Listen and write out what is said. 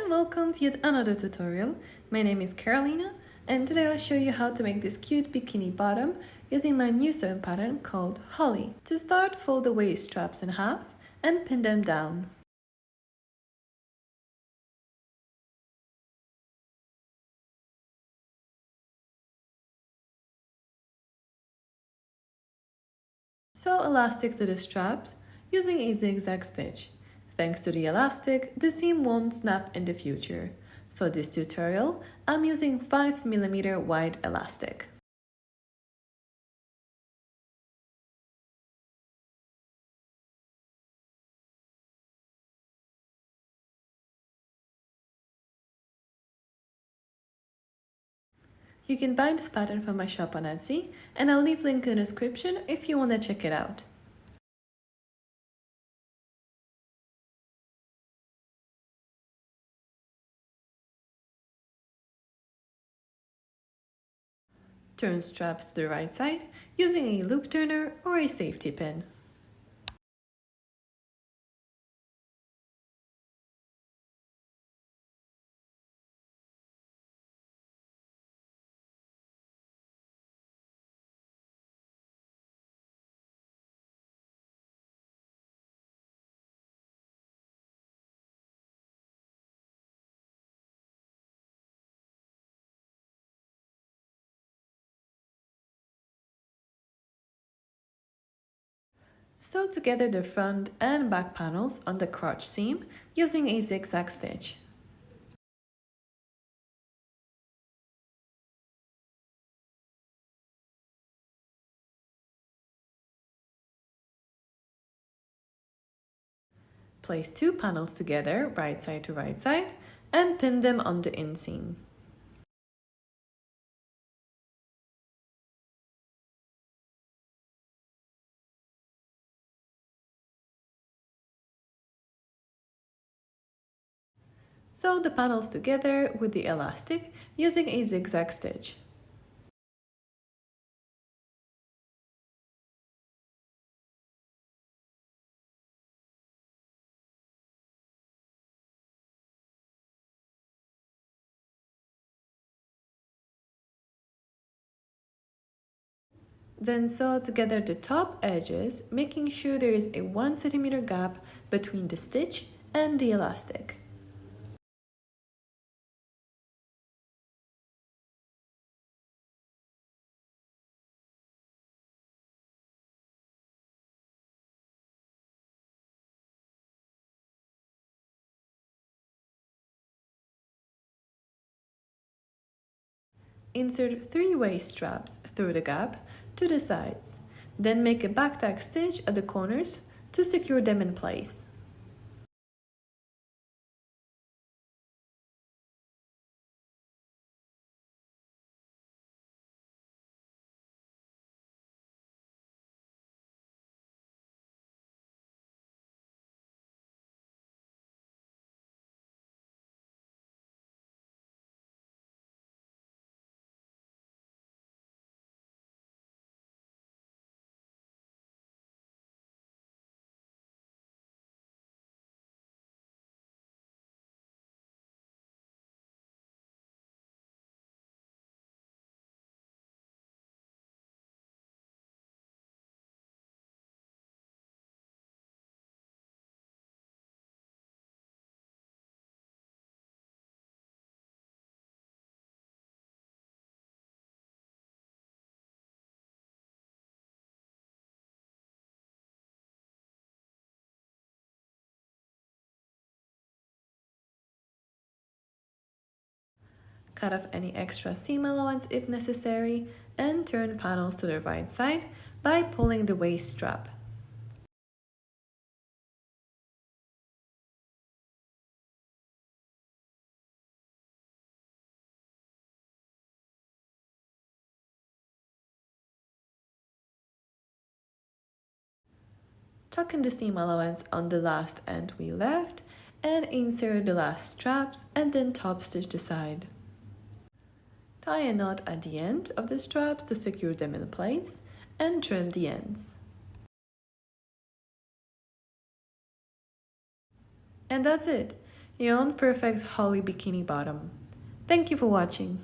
and welcome to yet another tutorial. My name is Carolina and today I'll show you how to make this cute bikini bottom using my new sewing pattern called Holly. To start, fold the waist straps in half and pin them down. Sew elastic to the straps using a zigzag stitch. Thanks to the elastic, the seam won't snap in the future. For this tutorial, I'm using 5mm wide elastic. You can buy this pattern from my shop on Etsy, and I'll leave a link in the description if you want to check it out. Turn straps to the right side using a loop turner or a safety pin. Sew together the front and back panels on the crotch seam using a zigzag stitch. Place two panels together, right side to right side, and pin them on the inseam. Sew the panels together with the elastic using a zigzag stitch. Then sew together the top edges, making sure there is a 1 cm gap between the stitch and the elastic. Insert 3 waist straps through the gap to the sides. Then make a back tag stitch at the corners to secure them in place. Cut off any extra seam allowance if necessary, and turn panels to the right side by pulling the waist strap. Tuck in the seam allowance on the last end we left, and insert the last straps and then top stitch the side. Tie a knot at the end of the straps to secure them in place and trim the ends. And that's it! your own perfect Holly Bikini Bottom. Thank you for watching.